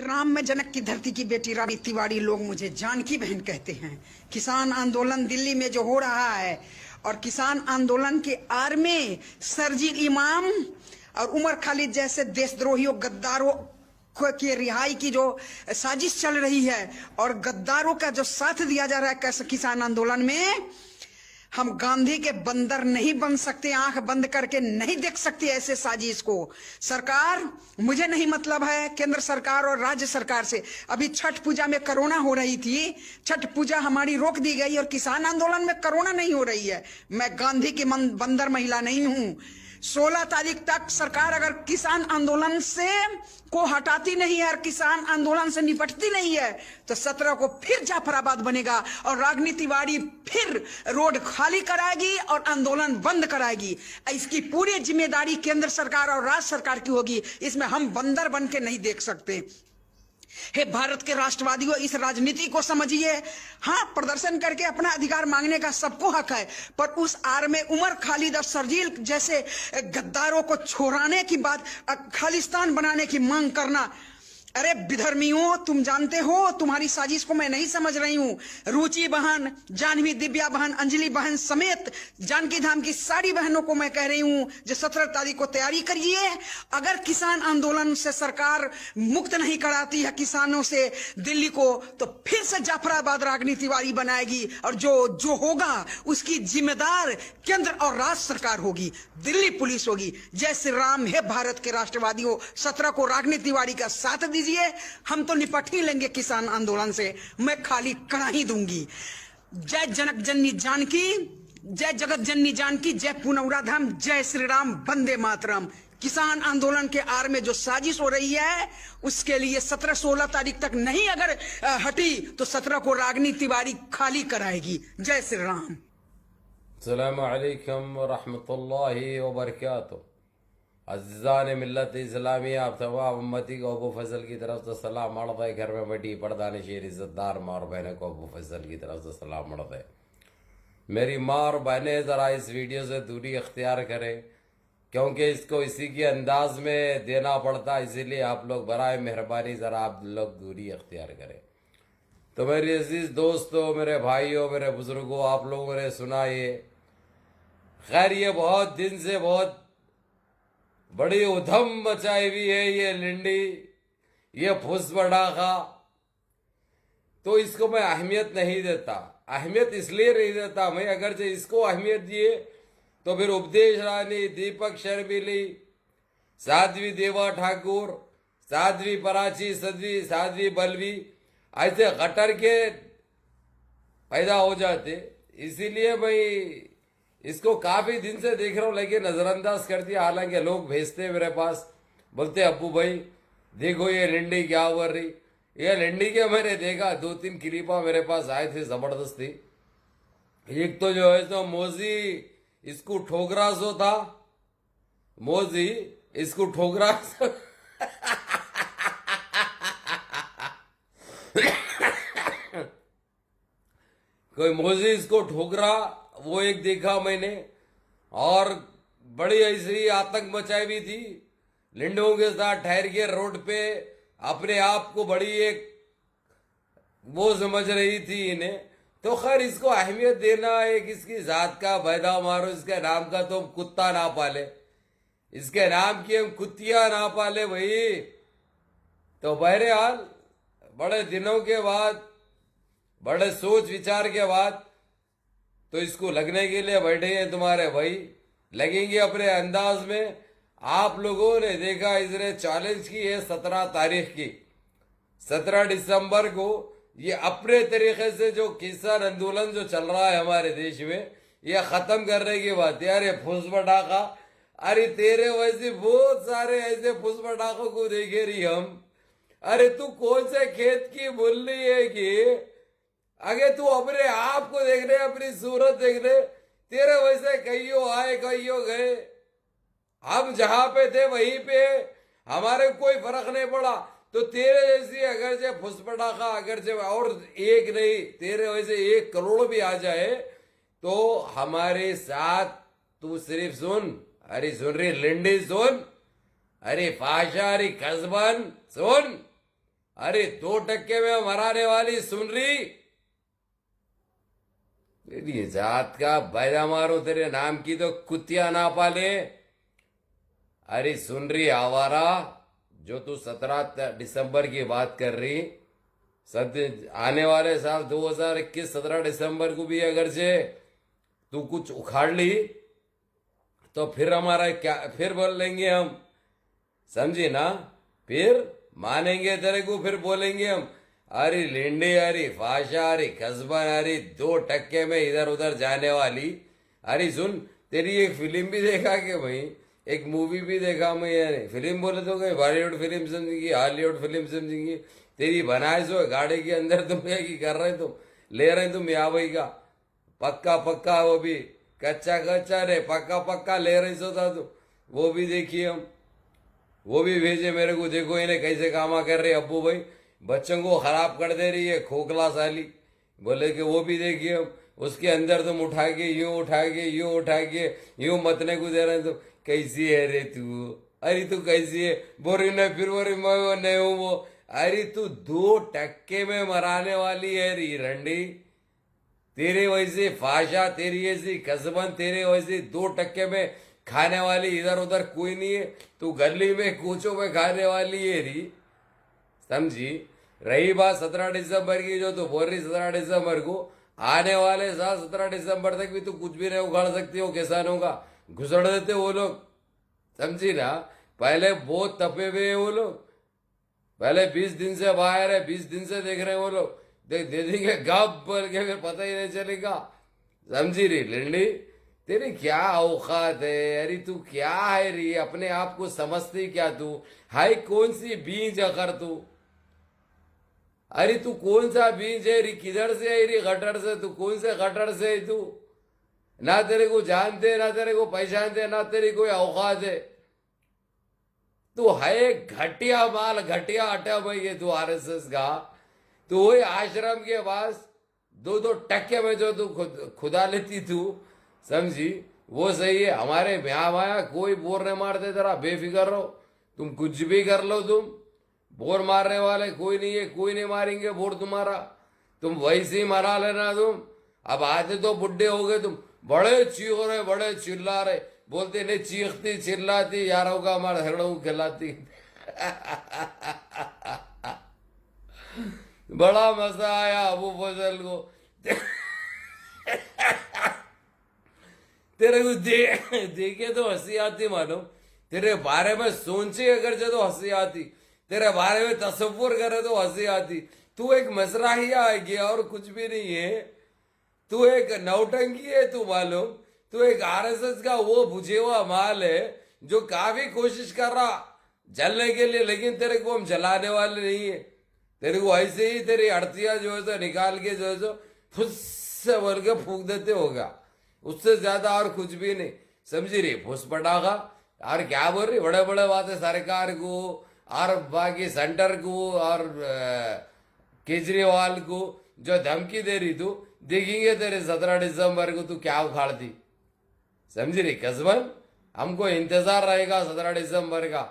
राम में जनक की धरती की बेटी रानी तिवारी, लोग मुझे जानकी बहन कहते हैं। किसान आंदोलन दिल्ली में जो हो रहा है और किसान आंदोलन के आड़ में सरजील इमाम और उमर खालिद जैसे देशद्रोहियों गद्दारों की रिहाई की जो साजिश चल रही है और गद्दारों का जो साथ दिया जा रहा है कैसे किसान आंदोलन में, हम गांधी के बंदर नहीं बन सकते, आंख बंद करके नहीं देख सकते ऐसे साजिश को। सरकार, मुझे नहीं मतलब है केंद्र सरकार और राज्य सरकार से। अभी छठ पूजा में कोरोना हो रही थी, छठ पूजा हमारी रोक दी गई और किसान आंदोलन में कोरोना नहीं हो रही है। मैं गांधी की बंदर महिला नहीं हूं। 16 तारीख तक सरकार अगर किसान आंदोलन से को हटाती नहीं है और किसान आंदोलन से निपटती नहीं है तो 17 को फिर जाफराबाद बनेगा और रागिनी तिवारी फिर रोड खाली कराएगी और आंदोलन बंद कराएगी। इसकी पूरी जिम्मेदारी केंद्र सरकार और राज्य सरकार की होगी। इसमें हम बंदर बन के नहीं देख सकते। हे भारत के राष्ट्रवादियों, इस राजनीति को समझिए। हाँ, प्रदर्शन करके अपना अधिकार मांगने का सबको हक है, पर उस आड़ में उमर खालिद और सरजील जैसे गद्दारों को छोड़ाने की बात, खालिस्तान बनाने की मांग करना, अरे विधर्मियों, तुम जानते हो तुम्हारी साजिश को मैं नहीं समझ रही हूं। रुचि बहन, जानवी, दिव्या बहन, अंजलि बहन समेत जानकी धाम की सारी बहनों को मैं कह रही हूं जो 17 तारीख को तैयारी करिए। अगर किसान आंदोलन से सरकार मुक्त नहीं कराती है किसानों से दिल्ली को, तो फिर से जाफराबाद रागिनी तिवारी बनाएगी और जो होगा उसकी जिम्मेदार केंद्र और राज्य सरकार होगी, दिल्ली पुलिस होगी। जय श्री राम। हे भारत के राष्ट्रवादियों, 17 को रागिनी तिवारी का साथ दीजिए। हम तो निपट ही लेंगे किसान आंदोलन से, मैं खाली करा ही दूंगी। जय जनक जननी जानकी, जय जगत जननी जानकी, जय पुनौरा धाम, जय श्री राम, वंदे मातरम। किसान आंदोलन के आड़ में जो साजिश हो रही है उसके लिए 17-16 तारीख तक नहीं अगर हटी तो 17 को रागिनी तिवारी खाली कराएगी। जय श्री राम। अस्सलामु अलैकुम व रहमतुल्लाहि व बरकातुहू। अज़ीज़ान मिल्लत इस्लामी, आप तमाम उम्मती को अबू फजल की तरफ से सलाम मर्द है। घर में बैठी पर्दा नशीर इज़्ज़तदार माँ और बहनों को अबू फजल की तरफ से सलाम मर्द है। मेरी माँ और बहनें ज़रा इस वीडियो से दूरी अख्तियार करें क्योंकि इसको इसी के अंदाज में देना पड़ता है, इसीलिए आप लोग बराए मेहरबानी ज़रा आप लोग दूरी अख्तियार करें। तो मेरे अजीज़ दोस्तों, मेरे भाइयों, मेरे बुज़ुर्गों, आप लोगों ने सुना ये, खैर ये बहुत दिन से बहुत बड़ी उधम मचाई हुई है ये लिंडी, ये फुस पटाखा। तो इसको मैं अहमियत नहीं देता। अहमियत इसलिए नहीं देता मैं, अगर जो इसको अहमियत दिए तो फिर उपदेश रानी, दीपक शर्मिली, साध्वी देवा ठाकुर, साध्वी पराची, साध्वी बलवी ऐसे गटर के पैदा हो जाते। इसीलिए मैं इसको काफी दिन से देख रहा हूं, लेकिन नजरअंदाज कर दिया। हालांकि लोग भेजते मेरे पास, बोलते अब्बू भाई देखो ये लिंडी क्या हो रही। ये लिंडी के मैंने देखा 2-3 क्लिपा मेरे पास आए थे जबरदस्ती। एक तो जो है तो मोजी इसको ठोकरा सो था, मोजी इसको ठोकरा सो कोई मोजी इसको ठोकरा, वो एक देखा मैंने। और बड़ी ऐसी आतंक मचाई हुई थी, लिंडों के साथ ठहर के रोड पे अपने आप को बड़ी एक वो समझ रही थी इन्हें। तो खैर इसको अहमियत देना है कि इसकी जात का बैदा मारो, इसके नाम का तो कुत्ता ना पाले, इसके नाम की हम कुत्तियां ना पाले भाई। तो बहरहाल बड़े दिनों के बाद, बड़े सोच विचार के बाद तो इसको लगने के लिए बैठे हैं तुम्हारे भाई, लगेंगे अपने अंदाज में। आप लोगों ने देखा इसने चैलेंज की है 17 तारीख की, 17 दिसंबर को ये अपने तरीके से जो किसान आंदोलन जो चल रहा है हमारे देश में, ये खत्म करने की बात है। अरे फुस पटाखा, अरे तेरे वैसे बहुत सारे ऐसे फुस पटाखों को देखे रही हम। अरे तू कौन से खेत की बोल रही है कि अगे तू अपने आप को देख रहे, अपनी सूरत देख रहे। तेरे वैसे कईयों आए कईयों गए, हम जहां पे थे वहीं पे, हमारे कोई फर्क नहीं पड़ा। तो तेरे जैसी अगर से फुस पटाखा, अगर से और एक नहीं, तेरे वैसे 1 करोड़ भी आ जाए तो हमारे साथ तू सिर्फ सुन, अरे सुन रही लिंडी सुन, अरे फाशा, अरे कसबन सुन, अरे 2% में मराने वाली सुन रही, तेरी जात का बैदा मारो, तेरे नाम की तो कुतिया ना पाले। अरे सुन रही आवारा, जो तू 17 दिसंबर की बात कर रही, आने वाले साल 2021 17 दिसंबर को भी अगर से तू कुछ उखाड़ ली तो फिर हमारा क्या, फिर बोल लेंगे हम, समझी ना, फिर मानेंगे तेरे को, फिर बोलेंगे हम अरे लिंडी, अरे फाशा, अरे कस्बन, अरे 2% में इधर उधर जाने वाली। अरे सुन, तेरी एक फिल्म भी देखा कि भाई, एक मूवी भी देखा मैं, यानी फिल्म बोले तो कहीं बॉलीवुड फिल्म समझेंगी, हॉलीवुड फिल्म समझेंगी, तेरी बनाए सो गाड़ी के अंदर तुम क्या की कर रहे, तुम ले रहे तुम यहाँ भाई का पक्का पक्का, वो भी कच्चा कच्चा रे, पक्का पक्का ले रही सो था तुम, वो भी देखिए हम, वो भी भेजे मेरे को, देखो इन्हें कैसे कामा कर रहे अब्बू भाई, बच्चों को खराब कर दे रही है खोखला साली, बोले कि वो भी देखिए हम, उसके अंदर तुम उठा के यूं उठा के यूं उठा के यूं मतने को दे रहे हैं, तो कैसी है रे तू, अरे तू कैसी है, बोरी ने फिर बोरी मैं वो नहीं हूं वो, अरे तू 2% में मराने वाली है री रंडी, तेरे वैसे फाशा, तेरी ऐसी कसबन, तेरे वैसे 2% में खाने वाली इधर उधर कोई नहीं है, तू गली में कूचों में खाने वाली है री, समझी। रही बात 17 दिसंबर की, जो तू बोल रही 17 दिसंबर को, आने वाले साल 17 दिसंबर तक भी तू कुछ भी नहीं उखाड़ सकती हो किसानों का, घुसड़ देते वो लोग, समझी ना। पहले बहुत तपे हुए हैं वो लोग, पहले 20 दिन से बाहर है, 20 दिन से देख रहे हैं वो लोग, दे देंगे गप बोल के, फिर पता ही नहीं चलेगा, समझी रही लिंडी, तेरी क्या औकात है, अरे तू क्या है री, अपने आप को समझती क्या तू, हाय कौन सी बीज अगर तू, अरे तू कौन सा बीज है री, किधर से है री, गटर से, तू कौन से गटर से है तू, ना तेरे को जानते, ना तेरे को पहचानते, ना तेरी कोई औकात है, तू है घटिया माल, घटिया अटा भाई है तू, आरएसएस का, तू वही आश्रम के पास 2% में जो तू खुदा लेती तू, समझी, वो सही है। हमारे ब्याह माया कोई बोर नहीं मारते, तेरा बेफिक्र रहो, तुम कुछ भी कर लो, तुम बोर मारने वाले कोई नहीं है, कोई नहीं मारेंगे बोर तुम्हारा, तुम वैसे ही मरा लेना तुम। अब आते तो बुढ़े हो गए तुम, बड़े चीख रहे, बड़े चिल्ला रहे, बोलते नहीं चीखती चिल्लाती यारों का हमारे हरड़ों खिलाती बड़ा मजा आया अबू फजल को तेरे को देखे तो हंसी आती, मालूम, तेरे बारे में सोचे अगर जो तो हंसी आती, तेरे बारे में तसव्वुर करे तो हंसी आती, तू एक मसराहिया है गया और कुछ भी नहीं है, तू एक नौटंकी है, तू मालूम, तू एक आरएसएस का वो बुझे हुआ माल है जो काफी कोशिश कर रहा जलने के लिए, लेकिन तेरे को हम जलाने वाले नहीं है, तेरे को ऐसे ही तेरी अड़तियां जो है तो निकाल के जो है तो फुस से बोल के फूक देते होगा, उससे ज्यादा और कुछ भी नहीं, समझी रही, फुस पटाखा। और क्या बोल रही, बड़े बड़े बातें सरकार को और बाकी सेंटर को और केजरीवाल को जो धमकी दे रही, तू देखेंगे तेरे 17 दिसंबर को तू क्या उखाड़ती, समझी रही कसबन, हमको इंतजार रहेगा 17 दिसंबर का,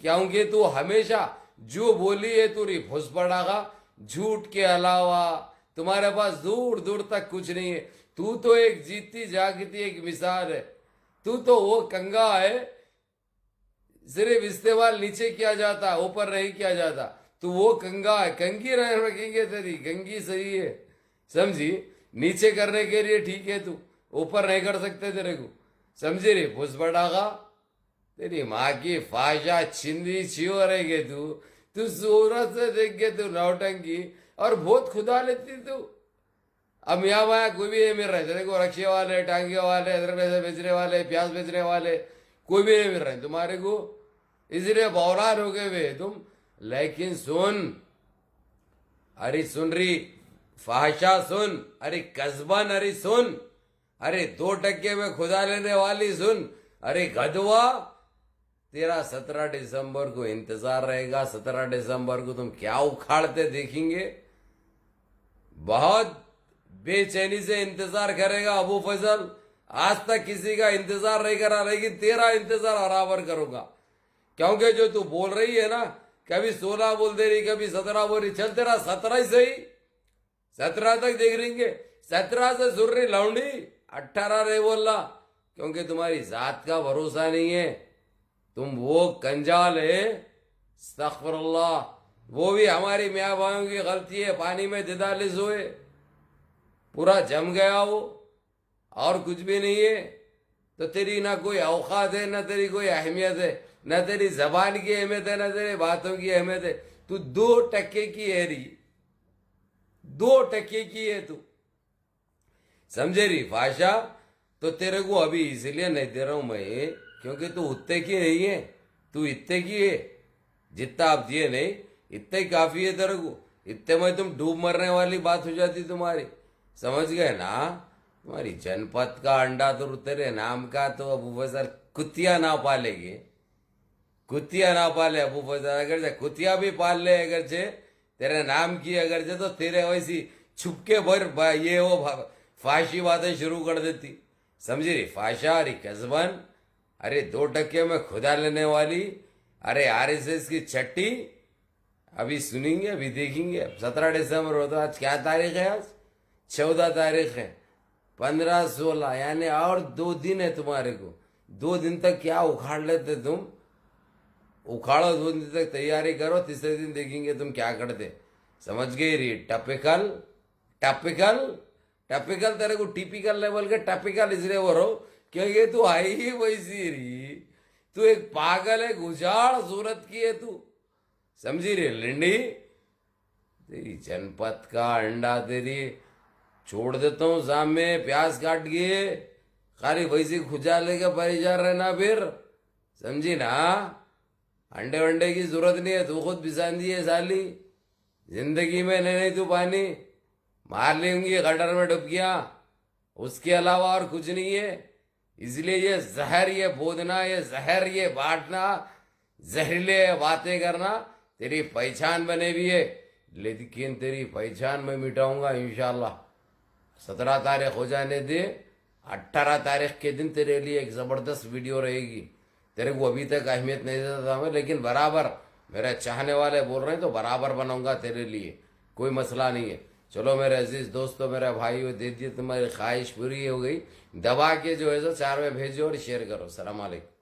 क्योंकि तू हमेशा जो बोली है तू री फुस पटाखा, झूठ के अलावा तुम्हारे पास दूर दूर तक कुछ नहीं है, तू तो एक जीती जागती एक मिसाल है, तू तो वो कंगा है, सिर्फ इस्तेमाल नीचे किया जाता, ऊपर नहीं किया जाता, तू वो कंगा है, कंगी रखेंगे तेरी, कंगी सही है, समझी, नीचे करने के लिए ठीक है, तू ऊपर नहीं कर सकते तेरे को, समझी रही, फुस पटाखा, तेरी माँ की फाशा छिंदी छियो रहेगी तू सूरत से देख के तू नौटंकी, और बहुत खुदा लेती तू। अब यहाँ वहाँ कोई भी नहीं मिल रहे तेरे को, रक्षे वाले, टांगे वाले, अदरक बेचने वाले, प्याज बेचने वाले, कोई भी नहीं मिल रहे तुम्हारे को, इसलिए बौरान हो गए वे तुम। लेकिन सुन, अरे सुन रही फाशा सुन, अरे कस्बन, अरे सुन, अरे 2% में खुदा लेने वाली सुन, अरे गधवा, तेरा 17 दिसंबर को इंतजार रहेगा, 17 दिसंबर को तुम क्या उखाड़ते देखेंगे, बहुत बेचैनी से इंतजार करेगा अबू फजल, आज तक किसी का इंतजार नहीं करा, लेकिन तेरा इंतजार बराबर करूंगा, क्योंकि जो तू बोल रही है ना कभी 16 बोल दे रही, कभी 17 बोल रही। चल तेरा 17 ही सही, 17 तक देख लेंगे। 17 से सुन रही लौंडी, 18 रे बोलना, क्योंकि तुम्हारी जात का भरोसा नहीं है। तुम वो कंजाल है, अस्तगफिरुल्लाह, वो भी हमारी मियाँ भाइयों की गलती है, पानी में दिदालिस हुए, पूरा जम गया वो, और कुछ भी नहीं है। तो तेरी ना कोई औकात है, ना तेरी कोई अहमियत है, ना तेरी जबान की अहमियत है, ना तेरी बातों की अहमियत है। तू 2% की है रही, 2% की है तू, समझे रही भाषा। तो तेरे को अभी इसलिए नहीं दे रहा हूं मैं, क्योंकि तू उतने की नहीं है, तू इतने की है। जितना आप दिए नहीं, इतने ही काफी है तेरे को। इतने में तुम डूब मरने वाली बात हो जाती तुम्हारी, समझ गए ना। तुम्हारी जनपद का अंडा तो तेरे नाम का तो अबू फजल कुतिया ना पालेगी, कुतिया ना पाले अबू फजल। अगर से कुतिया भी पाल ले, अगर से तेरे नाम की, अगर से तो तेरे वैसी छुपके भर ये वो फाशी बातें शुरू कर देती, समझी रही। फाशा अरे कसबन, अरे 2% में खुदा लेने वाली, अरे RSS की छट्टी। अभी सुनेंगे, अभी देखेंगे। 17 दिसंबर हो तो आज क्या तारीख है? आज 14 तारीख है। 15, 16 यानी और 2 दिन है तुम्हारे को। 2 दिन तक क्या उखाड़ लेते तुम? उखाड़ो, 2 दिन तक तैयारी करो, तीसरे दिन देखेंगे तुम क्या करते, समझ गई री। टपिकल टपिकल टपिकल, तेरे को टिपिकल लेवल के टपिकल इसलिए हो रहा क्योंकि तू आई ही वैसी रही। तू एक पागल है, गुजाड़ सूरत की है तू, समझी रे लिंडी। तेरी जनपद का अंडा तेरी छोड़ देता हूं सामने, प्याज काट के खाली वैसी खुजा लेके परेशान रहना फिर, समझी ना। अंडे वंडे की जरूरत नहीं है, तू खुद बिसान दी है साली जिंदगी में। नहीं तू पानी मार लेंगी गटर में डुबकियां, उसके अलावा और कुछ नहीं है। इसलिए ये जहर, ये बोदना, ये जहर, ये बांटना, जहरीले बातें करना तेरी पहचान बने भी है, लेकिन तेरी पहचान मैं मिटाऊंगा इंशाल्लाह। 17 तारीख हो जाने दे, 18 तारीख के दिन तेरे लिए एक जबरदस्त वीडियो रहेगी। तेरे को अभी तक अहमियत नहीं देता था मैं, लेकिन बराबर मेरे चाहने वाले बोल रहे हैं तो बराबर बनाऊंगा तेरे लिए, कोई मसला नहीं है। चलो मेरे अजीज दोस्तों, मेरे भाइयों, दे दिए, तुम्हारी ख्वाहिश पूरी हो गई। दबा के जो है सो 4 में भेजो और शेयर करो। सलाम अलैकुम।